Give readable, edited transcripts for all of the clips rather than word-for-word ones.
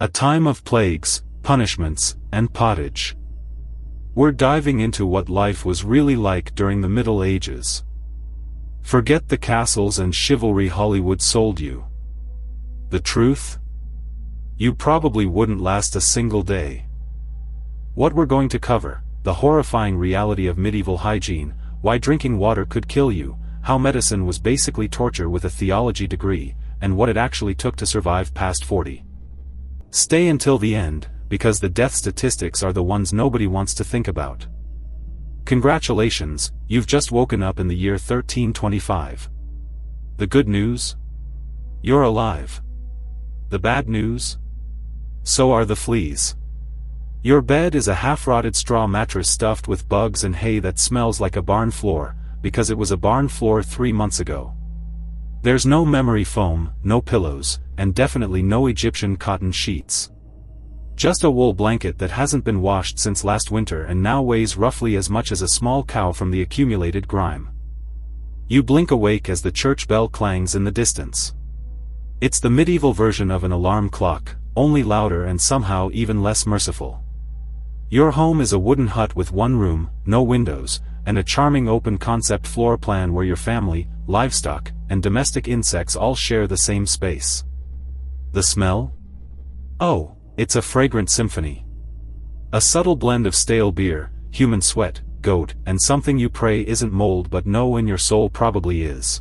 A time of plagues, punishments, and pottage. We're diving into what life was really like during the Middle Ages. Forget the castles and chivalry Hollywood sold you. The truth? You probably wouldn't last a single day. What we're going to cover: the horrifying reality of medieval hygiene, why drinking water could kill you, how medicine was basically torture with a theology degree, and what it actually took to survive past 40. Stay until the end, because the death statistics are the ones nobody wants to think about. Congratulations, you've just woken up in the year 1325. The good news? You're alive. The bad news? So are the fleas. Your bed is a half-rotted straw mattress stuffed with bugs and hay that smells like a barn floor, because it was a barn floor 3 months ago. There's no memory foam, no pillows, and definitely no Egyptian cotton sheets. Just a wool blanket that hasn't been washed since last winter and now weighs roughly as much as a small cow from the accumulated grime. You blink awake as the church bell clangs in the distance. It's the medieval version of an alarm clock, only louder and somehow even less merciful. Your home is a wooden hut with one room, no windows, and a charming open-concept floor plan where your family, livestock, and domestic insects all share the same space. The smell? Oh, it's a fragrant symphony. A subtle blend of stale beer, human sweat, goat, and something you pray isn't mold but know in your soul probably is.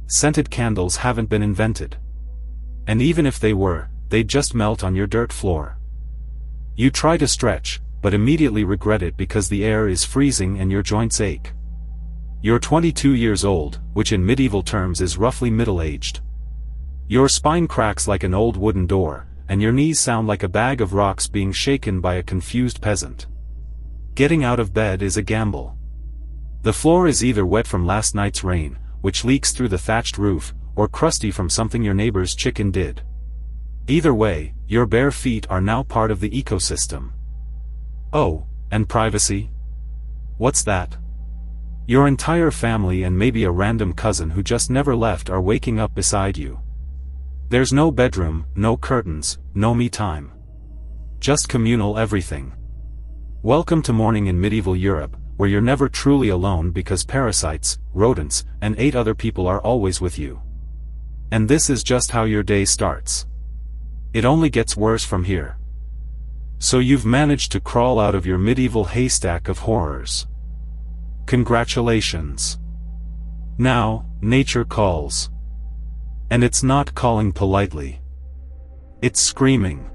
Scented candles haven't been invented. And even if they were, they'd just melt on your dirt floor. You try to stretch, but immediately regret it because the air is freezing and your joints ache. You're 22 years old, which in medieval terms is roughly middle-aged. Your spine cracks like an old wooden door, and your knees sound like a bag of rocks being shaken by a confused peasant. Getting out of bed is a gamble. The floor is either wet from last night's rain, which leaks through the thatched roof, or crusty from something your neighbor's chicken did. Either way, your bare feet are now part of the ecosystem. Oh, and privacy? What's that? Your entire family and maybe a random cousin who just never left are waking up beside you. There's no bedroom, no curtains, no me time. Just communal everything. Welcome to morning in medieval Europe, where you're never truly alone because parasites, rodents, and 8 other people are always with you. And this is just how your day starts. It only gets worse from here. So you've managed to crawl out of your medieval haystack of horrors. Congratulations. Now, nature calls. And it's not calling politely. It's screaming.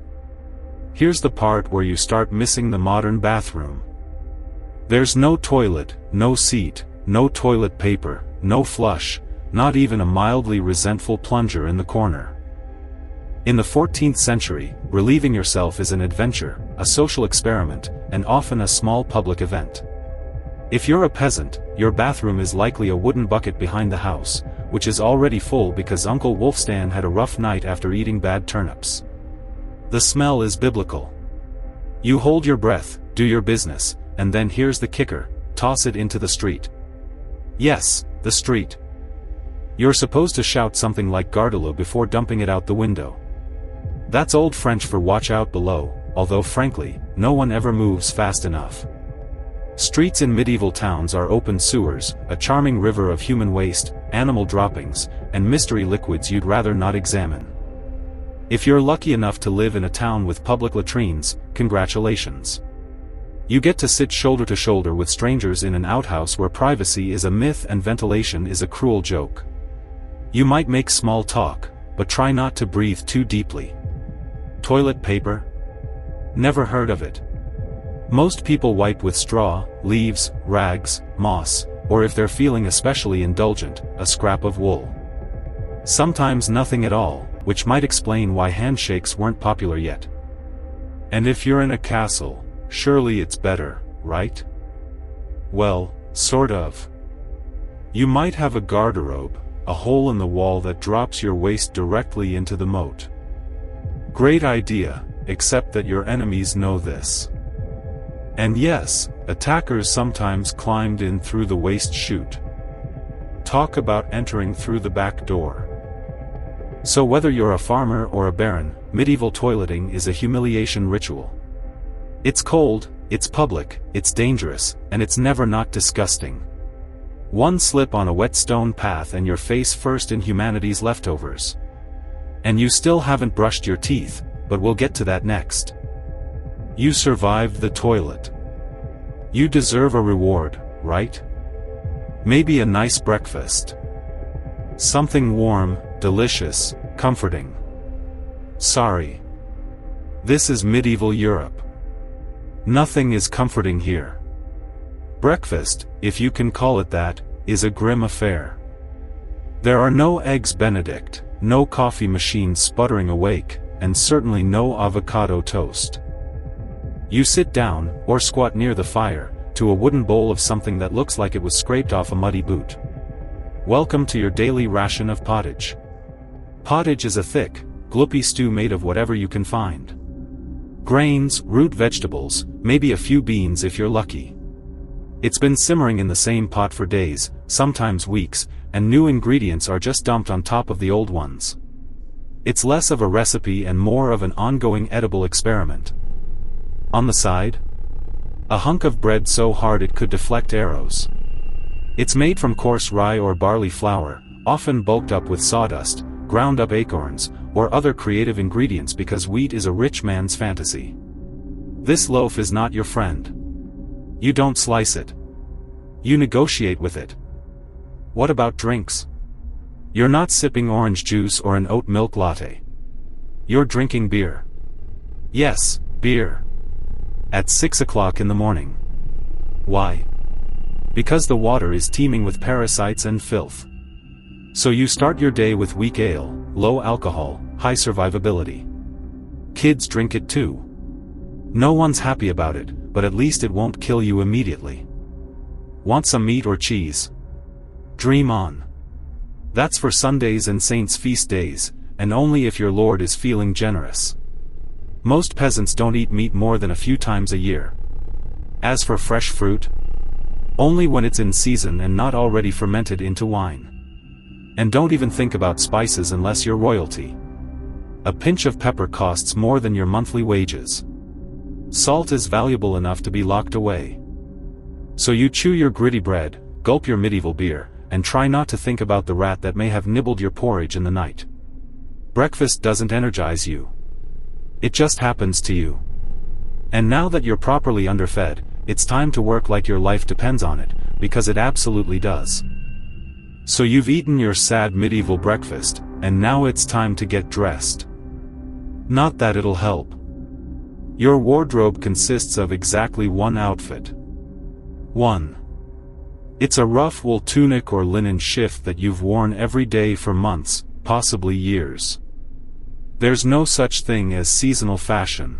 Here's the part where you start missing the modern bathroom. There's no toilet, no seat, no toilet paper, no flush, not even a mildly resentful plunger in the corner. In the 14th century, relieving yourself is an adventure, a social experiment, and often a small public event. If you're a peasant, your bathroom is likely a wooden bucket behind the house, which is already full because Uncle Wolfstan had a rough night after eating bad turnips. The smell is biblical. You hold your breath, do your business, and then here's the kicker: toss it into the street. Yes, the street. You're supposed to shout something like Gardelot before dumping it out the window. That's old French for watch out below, although frankly, no one ever moves fast enough. Streets in medieval towns are open sewers, a charming river of human waste, animal droppings, and mystery liquids you'd rather not examine. If you're lucky enough to live in a town with public latrines, congratulations. You get to sit shoulder to shoulder with strangers in an outhouse where privacy is a myth and ventilation is a cruel joke. You might make small talk, but try not to breathe too deeply. Toilet paper? Never heard of it. Most people wipe with straw, leaves, rags, moss, or if they're feeling especially indulgent, a scrap of wool. Sometimes nothing at all, which might explain why handshakes weren't popular yet. And if you're in a castle, surely it's better, right? Well, sort of. You might have a garderobe, a hole in the wall that drops your waist directly into the moat. Great idea, except that your enemies know this. And yes, attackers sometimes climbed in through the waist chute. Talk about entering through the back door. So whether you're a farmer or a baron, medieval toileting is a humiliation ritual. It's cold, it's public, it's dangerous, and it's never not disgusting. One slip on a wet stone path and you're face first in humanity's leftovers. And you still haven't brushed your teeth, but we'll get to that next. You survived the toilet. You deserve a reward, right? Maybe a nice breakfast. Something warm, delicious, comforting. Sorry. This is medieval Europe. Nothing is comforting here. Breakfast, if you can call it that, is a grim affair. There are no eggs Benedict, no coffee machine sputtering awake, and certainly no avocado toast. You sit down, or squat near the fire, to a wooden bowl of something that looks like it was scraped off a muddy boot. Welcome to your daily ration of pottage. Pottage is a thick, gloopy stew made of whatever you can find. Grains, root vegetables, maybe a few beans if you're lucky. It's been simmering in the same pot for days, sometimes weeks, and new ingredients are just dumped on top of the old ones. It's less of a recipe and more of an ongoing edible experiment. On the side? A hunk of bread so hard it could deflect arrows. It's made from coarse rye or barley flour, often bulked up with sawdust, ground up acorns, or other creative ingredients because wheat is a rich man's fantasy. This loaf is not your friend. You don't slice it. You negotiate with it. What about drinks? You're not sipping orange juice or an oat milk latte. You're drinking beer. Yes, beer. At 6 o'clock in the morning. Why? Because the water is teeming with parasites and filth. So you start your day with weak ale, low alcohol, high survivability. Kids drink it too. No one's happy about it, but at least it won't kill you immediately. Want some meat or cheese? Dream on. That's for Sundays and saints' feast days, and only if your lord is feeling generous. Most peasants don't eat meat more than a few times a year. As for fresh fruit, only when it's in season and not already fermented into wine. And don't even think about spices unless you're royalty. A pinch of pepper costs more than your monthly wages. Salt is valuable enough to be locked away. So you chew your gritty bread, gulp your medieval beer, and try not to think about the rat that may have nibbled your porridge in the night. Breakfast doesn't energize you. It just happens to you. And now that you're properly underfed, it's time to work like your life depends on it, because it absolutely does. So you've eaten your sad medieval breakfast, and now it's time to get dressed. Not that it'll help. Your wardrobe consists of exactly one outfit. 1. It's a rough wool tunic or linen shift that you've worn every day for months, possibly years. There's no such thing as seasonal fashion.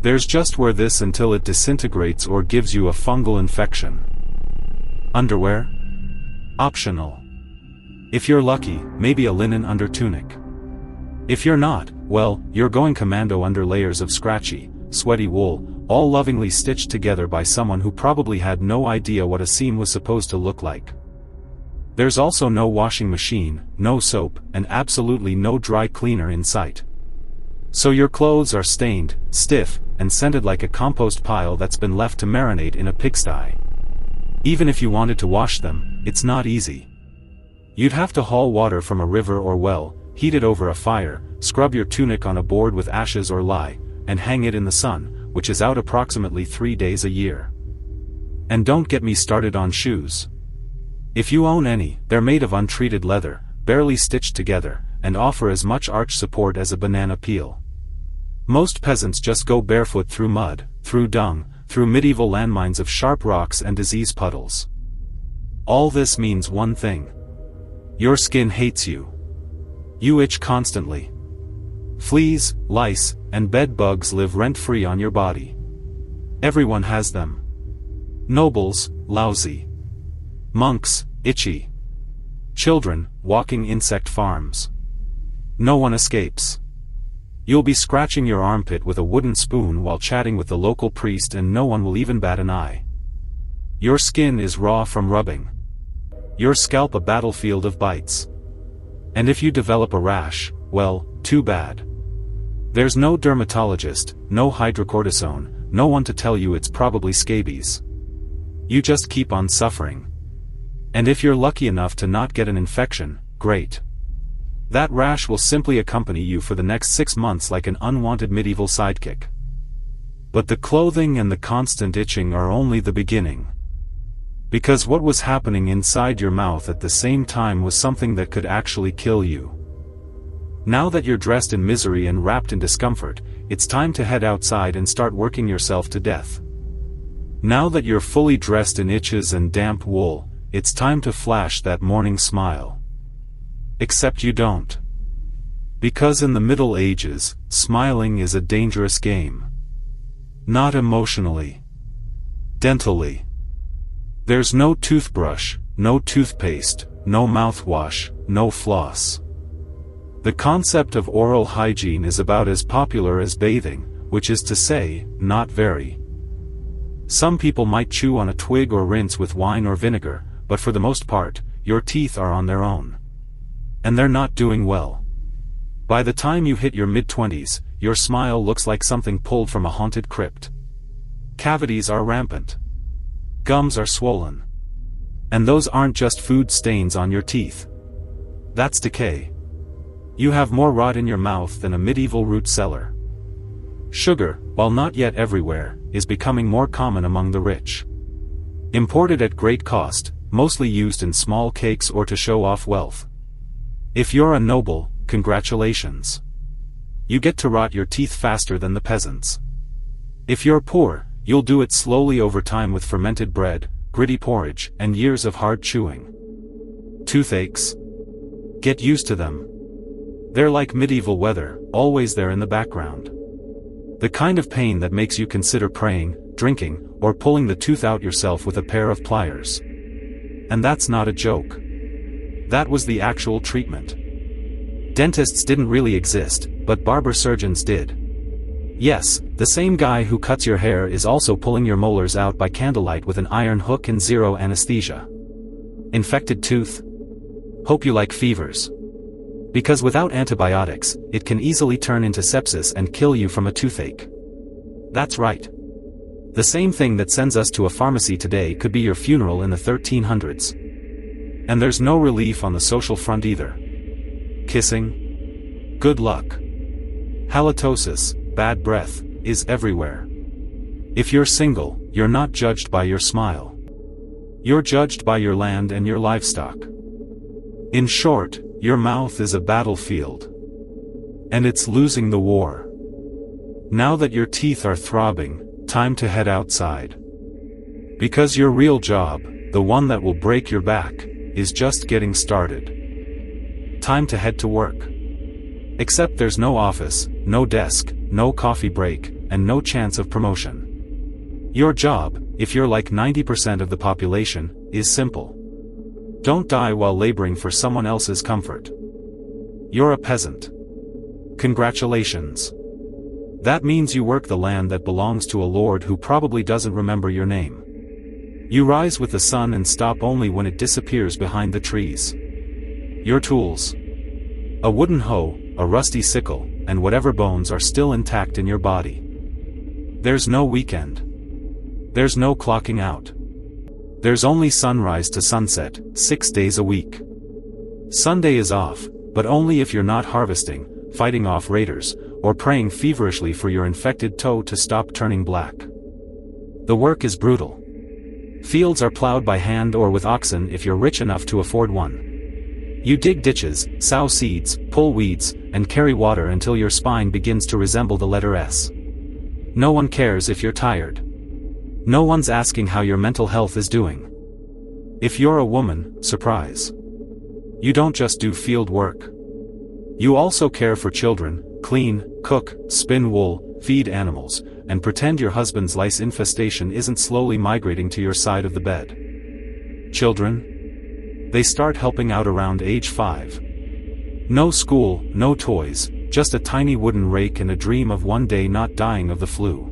There's just wear this until it disintegrates or gives you a fungal infection. Underwear? Optional. If you're lucky, maybe a linen under tunic. If you're not, well, you're going commando under layers of scratchy, sweaty wool, all lovingly stitched together by someone who probably had no idea what a seam was supposed to look like. There's also no washing machine, no soap, and absolutely no dry cleaner in sight. So your clothes are stained, stiff, and scented like a compost pile that's been left to marinate in a pigsty. Even if you wanted to wash them, it's not easy. You'd have to haul water from a river or well, heat it over a fire, scrub your tunic on a board with ashes or lye, and hang it in the sun, which is out approximately 3 days a year. And don't get me started on shoes. If you own any, they're made of untreated leather, barely stitched together, and offer as much arch support as a banana peel. Most peasants just go barefoot through mud, through dung, through medieval landmines of sharp rocks and disease puddles. All this means one thing. Your skin hates you. You itch constantly. Fleas, lice, and bed bugs live rent-free on your body. Everyone has them. Nobles, lousy. Monks, itchy. Children, walking insect farms. No one escapes. You'll be scratching your armpit with a wooden spoon while chatting with the local priest and no one will even bat an eye. Your skin is raw from rubbing. Your scalp a battlefield of bites. And if you develop a rash, well, too bad. There's no dermatologist, no hydrocortisone, no one to tell you it's probably scabies. You just keep on suffering. And if you're lucky enough to not get an infection, great. That rash will simply accompany you for the next 6 months like an unwanted medieval sidekick. But the clothing and the constant itching are only the beginning. Because what was happening inside your mouth at the same time was something that could actually kill you. Now that you're dressed in misery and wrapped in discomfort, it's time to head outside and start working yourself to death. Now that you're fully dressed in itches and damp wool, it's time to flash that morning smile. Except you don't. Because in the Middle Ages, smiling is a dangerous game. Not emotionally. Dentally. There's no toothbrush, no toothpaste, no mouthwash, no floss. The concept of oral hygiene is about as popular as bathing, which is to say, not very. Some people might chew on a twig or rinse with wine or vinegar, but for the most part, your teeth are on their own. And they're not doing well. By the time you hit your mid-20s, your smile looks like something pulled from a haunted crypt. Cavities are rampant. Gums are swollen. And those aren't just food stains on your teeth. That's decay. You have more rot in your mouth than a medieval root cellar. Sugar, while not yet everywhere, is becoming more common among the rich. Imported at great cost, mostly used in small cakes or to show off wealth. If you're a noble, congratulations. You get to rot your teeth faster than the peasants. If you're poor, you'll do it slowly over time with fermented bread, gritty porridge, and years of hard chewing. Toothaches? Get used to them. They're like medieval weather, always there in the background. The kind of pain that makes you consider praying, drinking, or pulling the tooth out yourself with a pair of pliers. And that's not a joke. That was the actual treatment. Dentists didn't really exist, but barber surgeons did. Yes, the same guy who cuts your hair is also pulling your molars out by candlelight with an iron hook and zero anesthesia. Infected tooth? Hope you like fevers. Because without antibiotics, it can easily turn into sepsis and kill you from a toothache. That's right. The same thing that sends us to a pharmacy today could be your funeral in the 1300s. And there's no relief on the social front either. Kissing? Good luck. Halitosis, bad breath, is everywhere. If you're single, you're not judged by your smile. You're judged by your land and your livestock. In short, your mouth is a battlefield. And it's losing the war. Now that your teeth are throbbing, time to head outside. Because your real job, the one that will break your back, is just getting started. Time to head to work. Except there's no office, no desk, no coffee break, and no chance of promotion. Your job, if you're like 90% of the population, is simple. Don't die while laboring for someone else's comfort. You're a peasant. Congratulations. That means you work the land that belongs to a lord who probably doesn't remember your name. You rise with the sun and stop only when it disappears behind the trees. Your tools. A wooden hoe, a rusty sickle, and whatever bones are still intact in your body. There's no weekend. There's no clocking out. There's only sunrise to sunset, 6 days a week. Sunday is off, but only if you're not harvesting, fighting off raiders, or praying feverishly for your infected toe to stop turning black. The work is brutal. Fields are plowed by hand or with oxen if you're rich enough to afford one. You dig ditches, sow seeds, pull weeds, and carry water until your spine begins to resemble the letter S. No one cares if you're tired. No one's asking how your mental health is doing. If you're a woman, surprise. You don't just do field work. You also care for children, clean, cook, spin wool, feed animals, and pretend your husband's lice infestation isn't slowly migrating to your side of the bed. Children? They start helping out around age 5. No school, no toys, just a tiny wooden rake and a dream of one day not dying of the flu.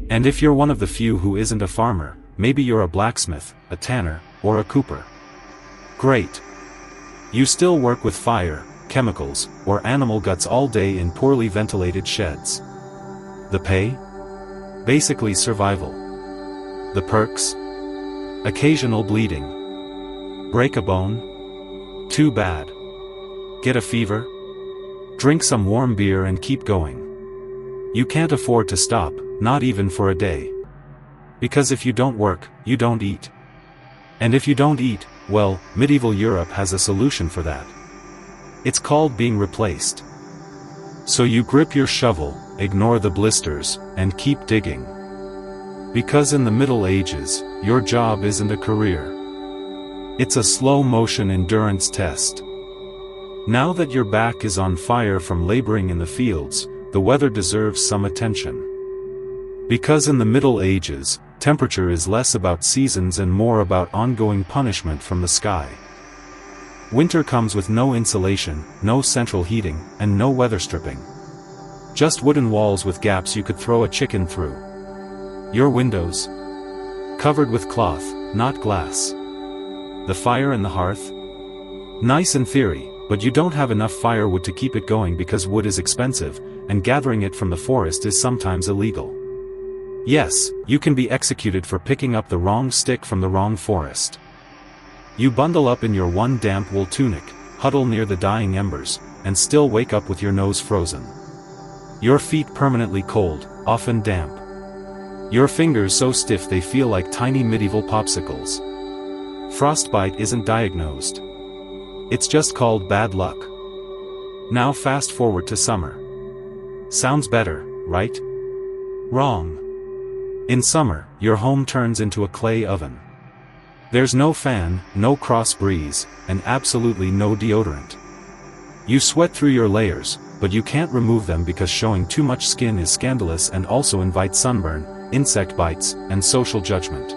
And if you're one of the few who isn't a farmer, maybe you're a blacksmith, a tanner, or a cooper. Great. You still work with fire, chemicals, or animal guts all day in poorly ventilated sheds. The pay? Basically survival. The perks? Occasional bleeding. Break a bone? Too bad. Get a fever? Drink some warm beer and keep going. You can't afford to stop, not even for a day. Because if you don't work, you don't eat. And if you don't eat, well, medieval Europe has a solution for that. It's called being replaced. So you grip your shovel, ignore the blisters, and keep digging. Because in the Middle Ages, your job isn't a career. It's a slow-motion endurance test. Now that your back is on fire from laboring in the fields, the weather deserves some attention. Because in the Middle Ages, temperature is less about seasons and more about ongoing punishment from the sky. Winter comes with no insulation, no central heating, and no weather stripping. Just wooden walls with gaps you could throw a chicken through. Your windows? Covered with cloth, not glass. The fire in the hearth? Nice in theory, but you don't have enough firewood to keep it going because wood is expensive, and gathering it from the forest is sometimes illegal. Yes, you can be executed for picking up the wrong stick from the wrong forest. You bundle up in your one damp wool tunic, huddle near the dying embers, and still wake up with your nose frozen. Your feet permanently cold, often damp. Your fingers so stiff they feel like tiny medieval popsicles. Frostbite isn't diagnosed. It's just called bad luck. Now fast forward to summer. Sounds better, right? Wrong. In summer, your home turns into a clay oven. There's no fan, no cross breeze, and absolutely no deodorant. You sweat through your layers, but you can't remove them because showing too much skin is scandalous and also invites sunburn, insect bites, and social judgment.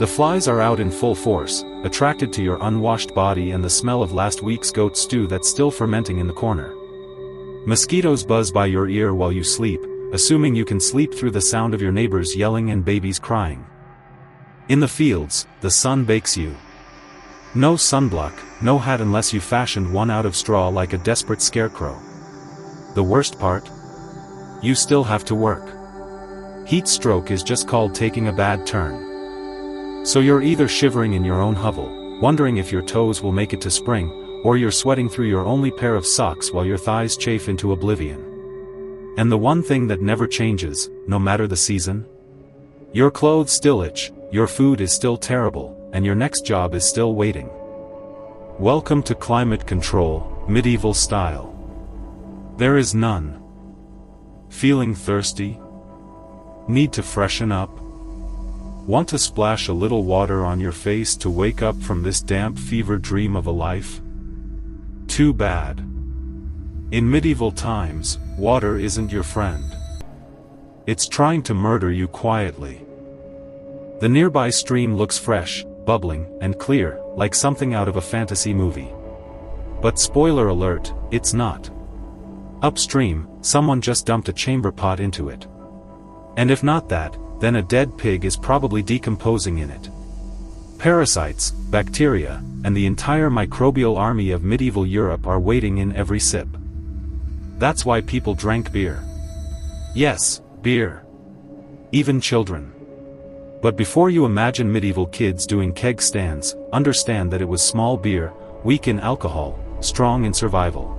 The flies are out in full force, attracted to your unwashed body and the smell of last week's goat stew that's still fermenting in the corner. Mosquitoes buzz by your ear while you sleep, assuming you can sleep through the sound of your neighbors yelling and babies crying. In the fields, the sun bakes you. No sunblock, no hat unless you fashioned one out of straw like a desperate scarecrow. The worst part? You still have to work. Heat stroke is just called taking a bad turn. So you're either shivering in your own hovel, wondering if your toes will make it to spring, or you're sweating through your only pair of socks while your thighs chafe into oblivion. And the one thing that never changes, no matter the season? Your clothes still itch, your food is still terrible, and your next job is still waiting. Welcome to climate control, medieval style. There is none. Feeling thirsty? Need to freshen up? Want to splash a little water on your face to wake up from this damp fever dream of a life? Too bad. In medieval times, water isn't your friend. It's trying to murder you quietly. The nearby stream looks fresh, bubbling, and clear, like something out of a fantasy movie. But spoiler alert, it's not. Upstream, someone just dumped a chamber pot into it. And if not that, then a dead pig is probably decomposing in it. Parasites, bacteria, and the entire microbial army of medieval Europe are waiting in every sip. That's why people drank beer. Yes, beer. Even children. But before you imagine medieval kids doing keg stands, understand that it was small beer, weak in alcohol, strong in survival.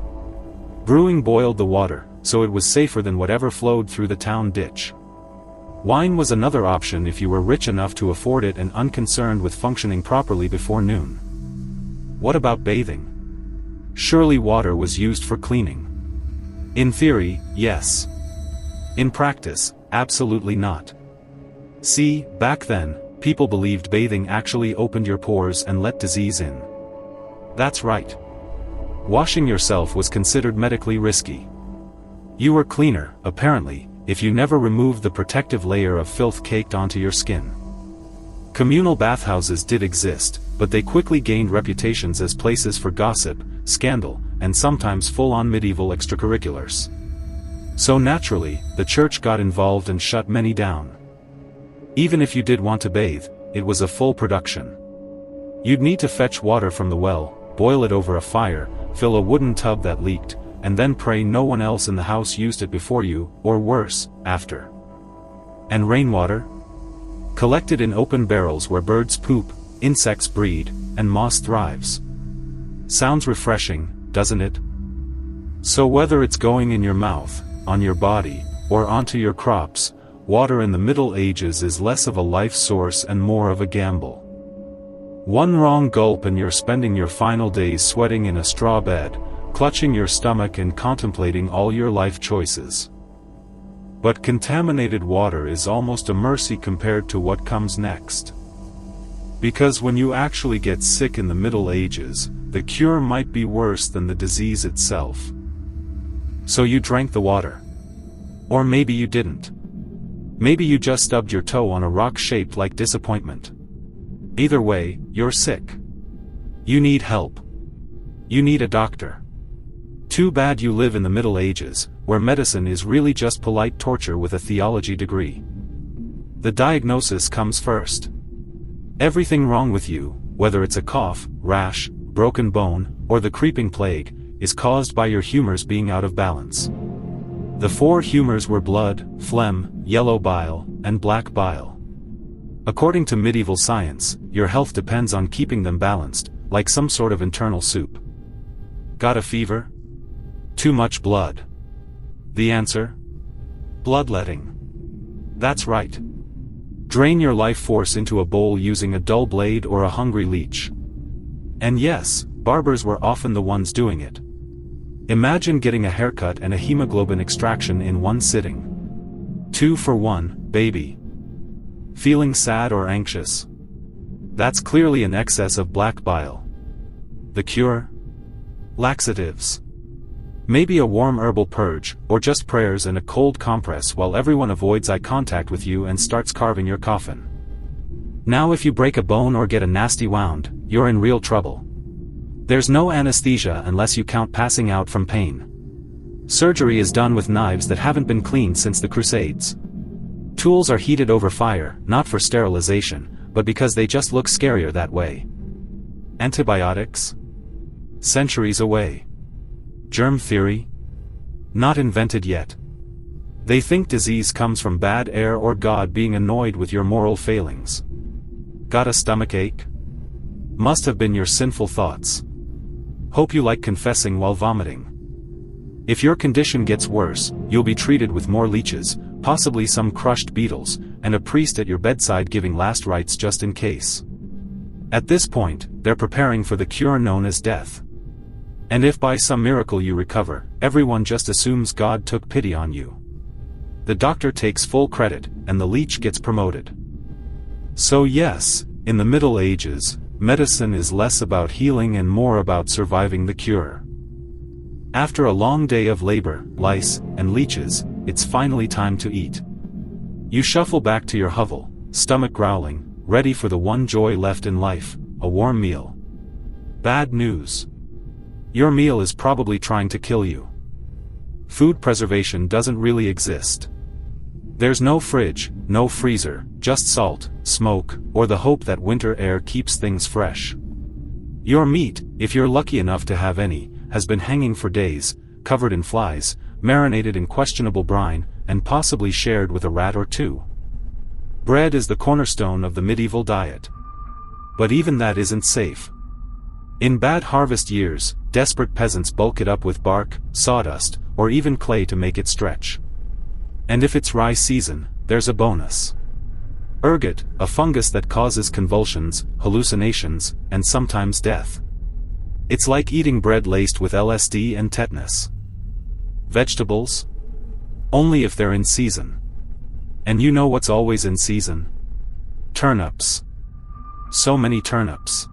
Brewing boiled the water, so it was safer than whatever flowed through the town ditch. Wine was another option if you were rich enough to afford it and unconcerned with functioning properly before noon. What about bathing? Surely water was used for cleaning. In theory, yes. In practice, absolutely not. See, back then, people believed bathing actually opened your pores and let disease in. That's right. Washing yourself was considered medically risky. You were cleaner, apparently, if you never removed the protective layer of filth caked onto your skin. Communal bathhouses did exist, but they quickly gained reputations as places for gossip, scandal, and sometimes full-on medieval extracurriculars. So naturally, the church got involved and shut many down. Even if you did want to bathe, it was a full production. You'd need to fetch water from the well, boil it over a fire, fill a wooden tub that leaked, and then pray no one else in the house used it before you, or worse, after. And rainwater? Collected in open barrels where birds poop, insects breed, and moss thrives. Sounds refreshing, doesn't it? So whether it's going in your mouth, on your body, or onto your crops, water in the Middle Ages is less of a life source and more of a gamble. One wrong gulp and you're spending your final days sweating in a straw bed, clutching your stomach and contemplating all your life choices. But contaminated water is almost a mercy compared to what comes next. Because when you actually get sick in the Middle Ages, the cure might be worse than the disease itself. So you drank the water. Or maybe you didn't. Maybe you just stubbed your toe on a rock shaped like disappointment. Either way, you're sick. You need help. You need a doctor. Too bad you live in the Middle Ages, where medicine is really just polite torture with a theology degree. The diagnosis comes first. Everything wrong with you, whether it's a cough, rash, broken bone, or the creeping plague, is caused by your humors being out of balance. The four humors were blood, phlegm, yellow bile, and black bile. According to medieval science, your health depends on keeping them balanced, like some sort of internal soup. Got a fever? Too much blood. The answer? Bloodletting. That's right. Drain your life force into a bowl using a dull blade or a hungry leech. And yes, barbers were often the ones doing it. Imagine getting a haircut and a hemoglobin extraction in one sitting. 2 for 1, baby. Feeling sad or anxious? That's clearly an excess of black bile. The cure? Laxatives. Maybe a warm herbal purge, or just prayers and a cold compress while everyone avoids eye contact with you and starts carving your coffin. Now if you break a bone or get a nasty wound, you're in real trouble. There's no anesthesia unless you count passing out from pain. Surgery is done with knives that haven't been cleaned since the Crusades. Tools are heated over fire, not for sterilization, but because they just look scarier that way. Antibiotics? Centuries away. Germ theory? Not invented yet. They think disease comes from bad air or God being annoyed with your moral failings. Got a stomachache? Must have been your sinful thoughts. Hope you like confessing while vomiting. If your condition gets worse, you'll be treated with more leeches, possibly some crushed beetles, and a priest at your bedside giving last rites just in case. At this point, they're preparing for the cure known as death. And if by some miracle you recover, everyone just assumes God took pity on you. The doctor takes full credit, and the leech gets promoted. So yes, in the Middle Ages, medicine is less about healing and more about surviving the cure. After a long day of labor, lice, and leeches, it's finally time to eat. You shuffle back to your hovel, stomach growling, ready for the one joy left in life, a warm meal. Bad news. Your meal is probably trying to kill you. Food preservation doesn't really exist. There's no fridge, no freezer, just salt, smoke, or the hope that winter air keeps things fresh. Your meat, if you're lucky enough to have any, has been hanging for days, covered in flies, marinated in questionable brine, and possibly shared with a rat or two. Bread is the cornerstone of the medieval diet. But even that isn't safe. In bad harvest years, desperate peasants bulk it up with bark, sawdust, or even clay to make it stretch. And if it's rye season, there's a bonus. Ergot, a fungus that causes convulsions, hallucinations, and sometimes death. It's like eating bread laced with LSD and tetanus. Vegetables? Only if they're in season. And you know what's always in season? Turnips. So many turnips.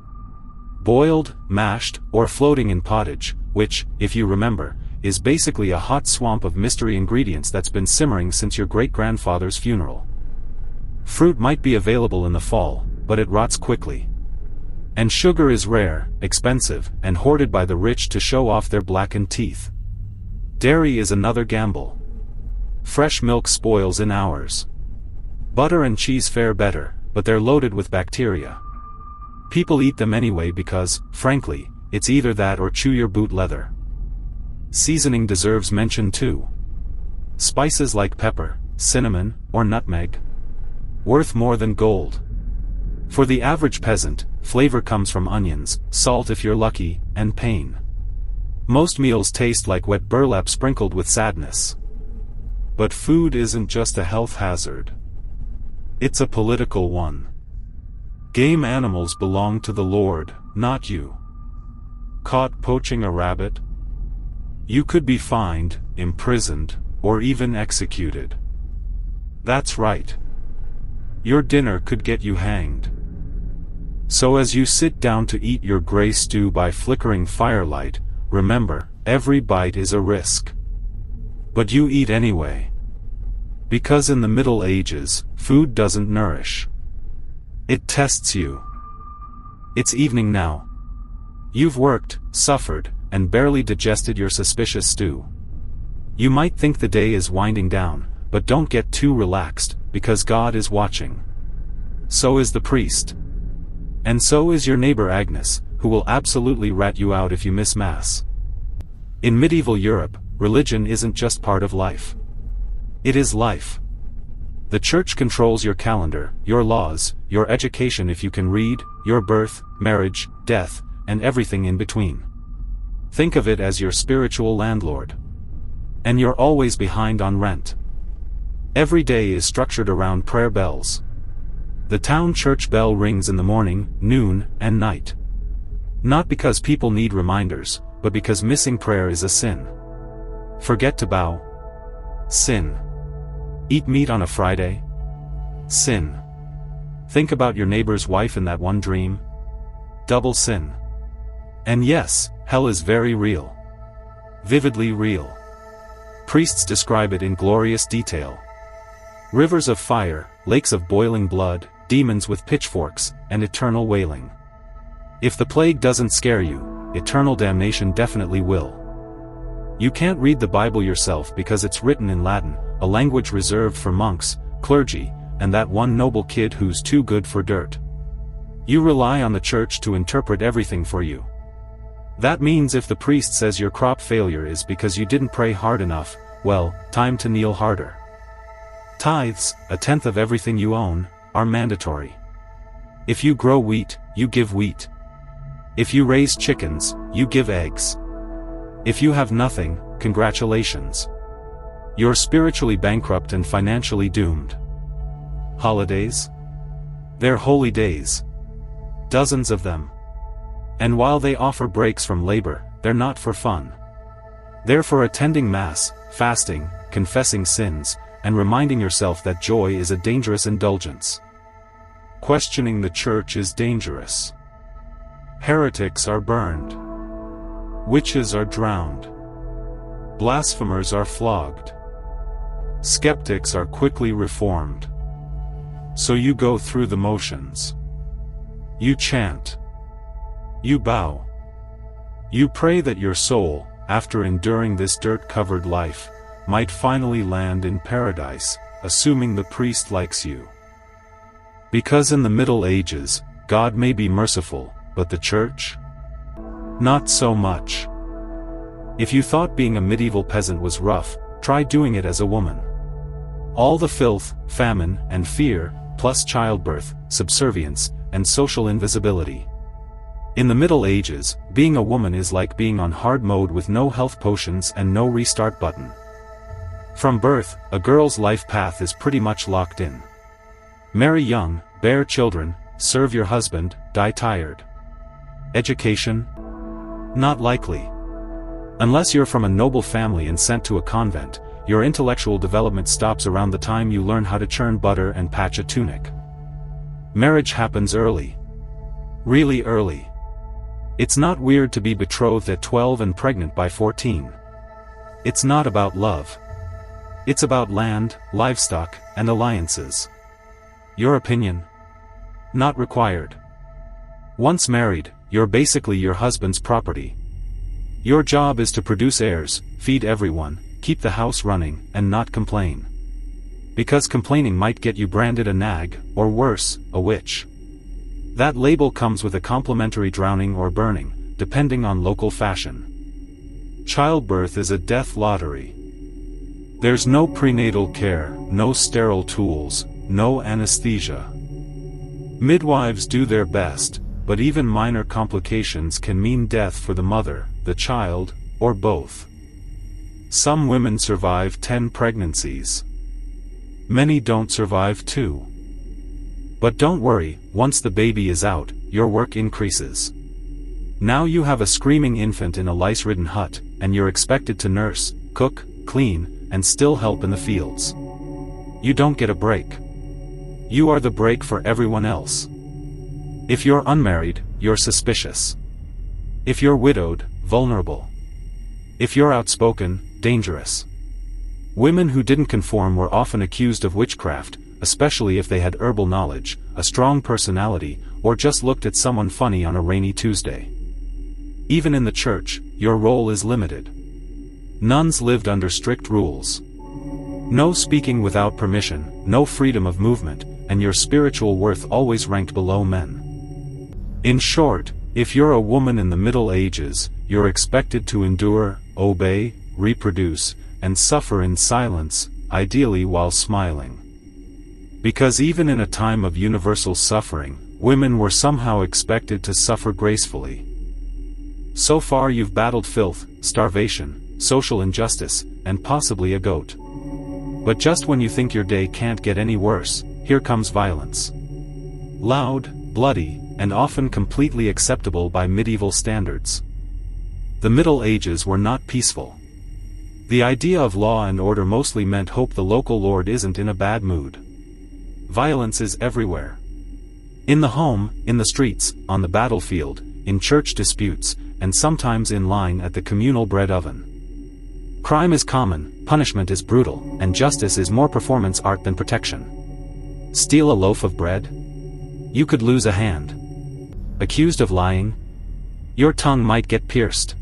Boiled, mashed, or floating in pottage, which, if you remember, is basically a hot swamp of mystery ingredients that's been simmering since your great-grandfather's funeral. Fruit might be available in the fall, but it rots quickly. And sugar is rare, expensive, and hoarded by the rich to show off their blackened teeth. Dairy is another gamble. Fresh milk spoils in hours. Butter and cheese fare better, but they're loaded with bacteria. People eat them anyway because, frankly, it's either that or chew your boot leather. Seasoning deserves mention too. Spices like pepper, cinnamon, or nutmeg. Worth more than gold. For the average peasant, flavor comes from onions, salt if you're lucky, and pain. Most meals taste like wet burlap sprinkled with sadness. But food isn't just a health hazard. It's a political one. Game animals belong to the Lord, not you. Caught poaching a rabbit? You could be fined, imprisoned, or even executed. That's right. Your dinner could get you hanged. So as you sit down to eat your gray stew by flickering firelight, remember, every bite is a risk. But you eat anyway. Because in the Middle Ages, food doesn't nourish. It tests you. It's evening now. You've worked, suffered, and barely digested your suspicious stew. You might think the day is winding down, but don't get too relaxed, because God is watching. So is the priest. And so is your neighbor Agnes, who will absolutely rat you out if you miss Mass. In medieval Europe, religion isn't just part of life. It is life. The church controls your calendar, your laws, your education if you can read, your birth, marriage, death, and everything in between. Think of it as your spiritual landlord. And you're always behind on rent. Every day is structured around prayer bells. The town church bell rings in the morning, noon, and night. Not because people need reminders, but because missing prayer is a sin. Forget to bow? Sin. Eat meat on a Friday? Sin. Think about your neighbor's wife in that one dream? Double sin. And yes, hell is very real. Vividly real. Priests describe it in glorious detail. Rivers of fire, lakes of boiling blood, demons with pitchforks, and eternal wailing. If the plague doesn't scare you, eternal damnation definitely will. You can't read the Bible yourself because it's written in Latin, a language reserved for monks, clergy, and that one noble kid who's too good for dirt. You rely on the church to interpret everything for you. That means if the priest says your crop failure is because you didn't pray hard enough, well, time to kneel harder. Tithes, a tenth of everything you own, are mandatory. If you grow wheat, you give wheat. If you raise chickens, you give eggs. If you have nothing, congratulations. You're spiritually bankrupt and financially doomed. Holidays? They're holy days. Dozens of them. And while they offer breaks from labor, they're not for fun. They're for attending Mass, fasting, confessing sins, and reminding yourself that joy is a dangerous indulgence. Questioning the church is dangerous. Heretics are burned. Witches are drowned. Blasphemers are flogged. Skeptics are quickly reformed. So you go through the motions. You chant. You bow. You pray that your soul, after enduring this dirt-covered life, might finally land in paradise, assuming the priest likes you. Because in the Middle Ages, God may be merciful, but the church? Not so much. If you thought being a medieval peasant was rough, try doing it as a woman. All the filth, famine, and fear, plus childbirth, subservience, and social invisibility. In the Middle Ages, being a woman is like being on hard mode with no health potions and no restart button. From birth, a girl's life path is pretty much locked in. Marry young, bear children, serve your husband, die tired. Education? Not likely. Unless you're from a noble family and sent to a convent, your intellectual development stops around the time you learn how to churn butter and patch a tunic. Marriage happens early. Really early. It's not weird to be betrothed at 12 and pregnant by 14. It's not about love. It's about land, livestock, and alliances. Your opinion? Not required. Once married, you're basically your husband's property. Your job is to produce heirs, feed everyone, keep the house running, and not complain. Because complaining might get you branded a nag, or worse, a witch. That label comes with a complimentary drowning or burning, depending on local fashion. Childbirth is a death lottery. There's no prenatal care, no sterile tools, no anesthesia. Midwives do their best, but even minor complications can mean death for the mother, the child, or both. Some women survive 10 pregnancies. Many don't survive 2. But don't worry, once the baby is out, your work increases. Now you have a screaming infant in a lice-ridden hut, and you're expected to nurse, cook, clean, and still help in the fields. You don't get a break. You are the break for everyone else. If you're unmarried, you're suspicious. If you're widowed, vulnerable. If you're outspoken, dangerous. Women who didn't conform were often accused of witchcraft, especially if they had herbal knowledge, a strong personality, or just looked at someone funny on a rainy Tuesday. Even in the church, your role is limited. Nuns lived under strict rules. No speaking without permission, no freedom of movement, and your spiritual worth always ranked below men. In short, if you're a woman in the Middle Ages, you're expected to endure, obey, reproduce, and suffer in silence, ideally while smiling. Because even in a time of universal suffering, women were somehow expected to suffer gracefully. So far you've battled filth, starvation, social injustice, and possibly a goat. But just when you think your day can't get any worse, here comes violence. Loud, bloody, and often completely acceptable by medieval standards. The Middle Ages were not peaceful. The idea of law and order mostly meant hope the local lord isn't in a bad mood. Violence is everywhere. In the home, in the streets, on the battlefield, in church disputes, and sometimes in line at the communal bread oven. Crime is common, punishment is brutal, and justice is more performance art than protection. Steal a loaf of bread? You could lose a hand. Accused of lying? Your tongue might get pierced.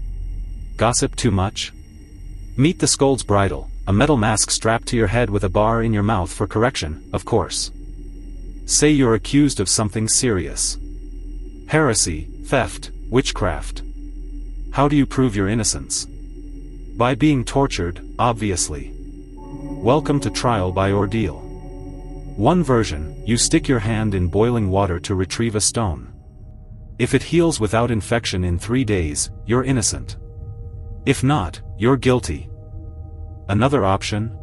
Gossip too much? Meet the scold's bridle, a metal mask strapped to your head with a bar in your mouth for correction, of course. Say you're accused of something serious. Heresy, theft, witchcraft. How do you prove your innocence? By being tortured, obviously. Welcome to trial by ordeal. One version, you stick your hand in boiling water to retrieve a stone. If it heals without infection in 3 days, you're innocent. If not, you're guilty. Another option?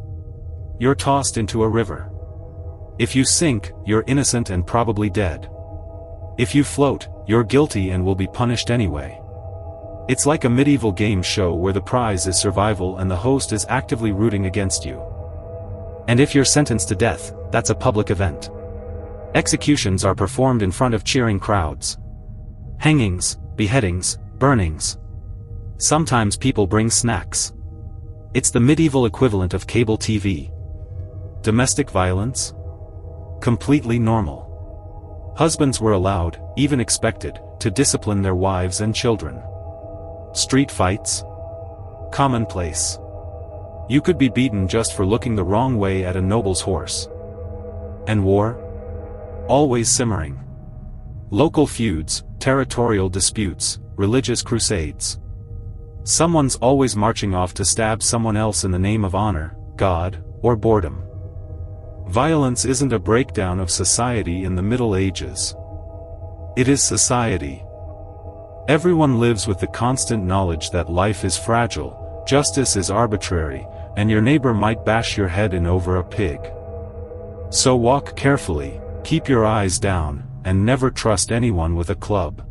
You're tossed into a river. If you sink, you're innocent and probably dead. If you float, you're guilty and will be punished anyway. It's like a medieval game show where the prize is survival and the host is actively rooting against you. And if you're sentenced to death, that's a public event. Executions are performed in front of cheering crowds. Hangings, beheadings, burnings. Sometimes people bring snacks. It's the medieval equivalent of cable TV. Domestic violence? Completely normal. Husbands were allowed, even expected, to discipline their wives and children. Street fights? Commonplace. You could be beaten just for looking the wrong way at a noble's horse. And war? Always simmering. Local feuds, territorial disputes, religious crusades. Someone's always marching off to stab someone else in the name of honor, God, or boredom. Violence isn't a breakdown of society in the Middle Ages. It is society. Everyone lives with the constant knowledge that life is fragile, justice is arbitrary, and your neighbor might bash your head in over a pig. So walk carefully, keep your eyes down, and never trust anyone with a club.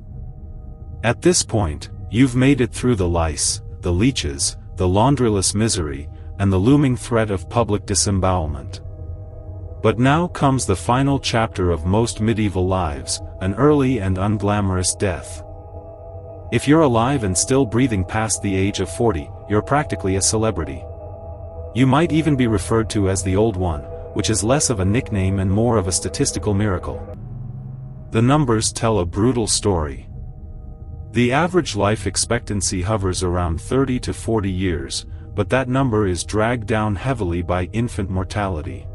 At this point, you've made it through the lice, the leeches, the laundryless misery, and the looming threat of public disembowelment. But now comes the final chapter of most medieval lives, an early and unglamorous death. If you're alive and still breathing past the age of 40, you're practically a celebrity. You might even be referred to as the Old One, which is less of a nickname and more of a statistical miracle. The numbers tell a brutal story. The average life expectancy hovers around 30 to 40 years, but that number is dragged down heavily by infant mortality.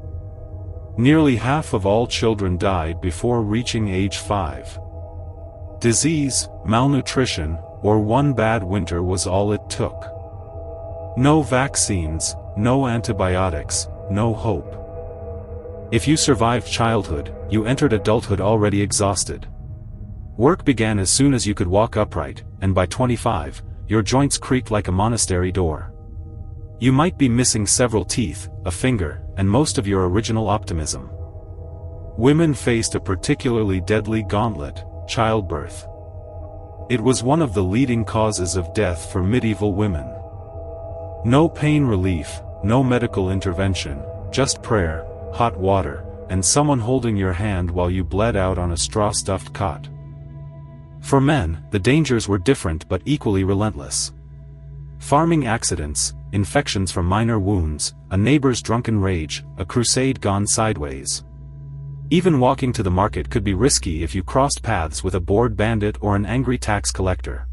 Nearly half of all children died before reaching age 5. Disease, malnutrition, or one bad winter was all it took. No vaccines, no antibiotics, no hope. If you survived childhood, you entered adulthood already exhausted. Work began as soon as you could walk upright, and by 25, your joints creaked like a monastery door. You might be missing several teeth, a finger, and most of your original optimism. Women faced a particularly deadly gauntlet: childbirth. It was one of the leading causes of death for medieval women. No pain relief, no medical intervention, just prayer, hot water, and someone holding your hand while you bled out on a straw-stuffed cot. For men, the dangers were different but equally relentless. Farming accidents, infections from minor wounds, a neighbor's drunken rage, a crusade gone sideways. Even walking to the market could be risky if you crossed paths with a bored bandit or an angry tax collector.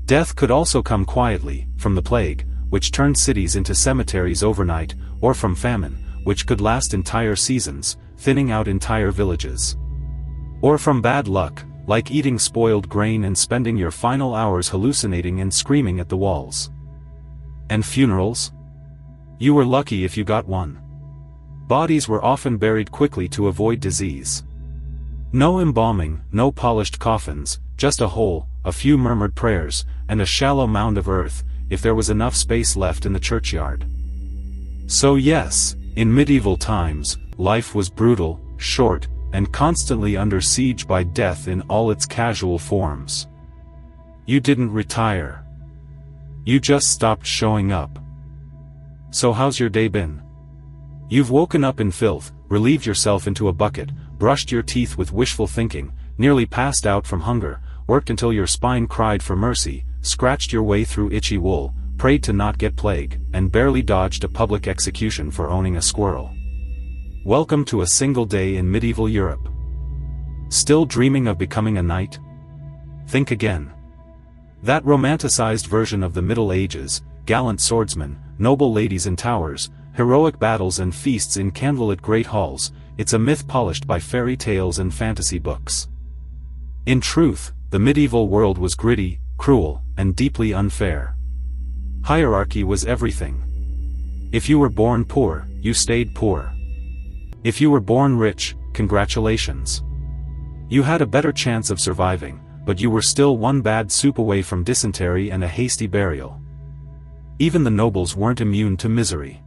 Death could also come quietly, from the plague, which turned cities into cemeteries overnight, or from famine, which could last entire seasons, thinning out entire villages. Or from bad luck, like eating spoiled grain and spending your final hours hallucinating and screaming at the walls. And funerals? You were lucky if you got one. Bodies were often buried quickly to avoid disease. No embalming, no polished coffins, just a hole, a few murmured prayers, and a shallow mound of earth, if there was enough space left in the churchyard. So yes, in medieval times, life was brutal, short, and constantly under siege by death in all its casual forms. You didn't retire. You just stopped showing up. So how's your day been? You've woken up in filth, relieved yourself into a bucket, brushed your teeth with wishful thinking, nearly passed out from hunger, worked until your spine cried for mercy, scratched your way through itchy wool, prayed to not get plague, and barely dodged a public execution for owning a squirrel. Welcome to a single day in medieval Europe. Still dreaming of becoming a knight? Think again. That romanticized version of the Middle Ages, gallant swordsmen, noble ladies in towers, heroic battles and feasts in candlelit great halls, it's a myth polished by fairy tales and fantasy books. In truth, the medieval world was gritty, cruel, and deeply unfair. Hierarchy was everything. If you were born poor, you stayed poor. If you were born rich, congratulations. You had a better chance of surviving, but you were still one bad soup away from dysentery and a hasty burial. Even the nobles weren't immune to misery.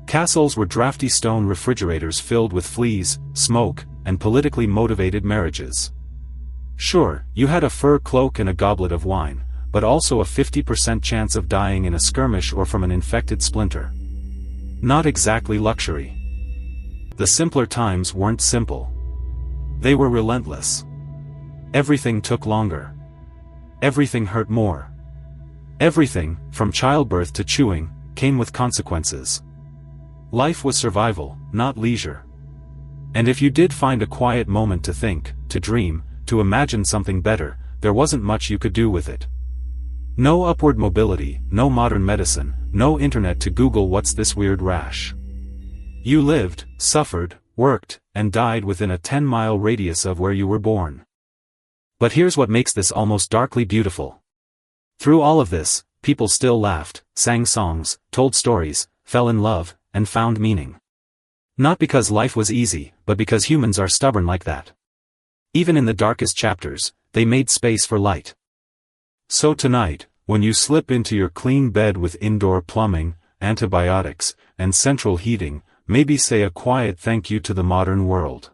Castles were drafty stone refrigerators filled with fleas, smoke, and politically motivated marriages. Sure, you had a fur cloak and a goblet of wine, but also a 50% chance of dying in a skirmish or from an infected splinter. Not exactly luxury. The simpler times weren't simple. They were relentless. Everything took longer. Everything hurt more. Everything, from childbirth to chewing, came with consequences. Life was survival, not leisure. And if you did find a quiet moment to think, to dream, to imagine something better, there wasn't much you could do with it. No upward mobility, no modern medicine, no internet to Google what's this weird rash. You lived, suffered, worked, and died within a 10-mile radius of where you were born. But here's what makes this almost darkly beautiful. Through all of this, people still laughed, sang songs, told stories, fell in love, and found meaning. Not because life was easy, but because humans are stubborn like that. Even in the darkest chapters, they made space for light. So tonight, when you slip into your clean bed with indoor plumbing, antibiotics, and central heating, maybe say a quiet thank you to the modern world.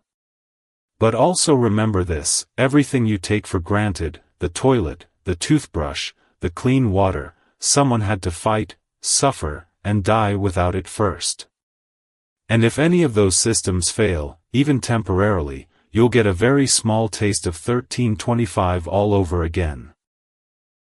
But also remember this: everything you take for granted, the toilet, the toothbrush, the clean water, someone had to fight, suffer, and die without it first. And if any of those systems fail, even temporarily, you'll get a very small taste of 1325 all over again.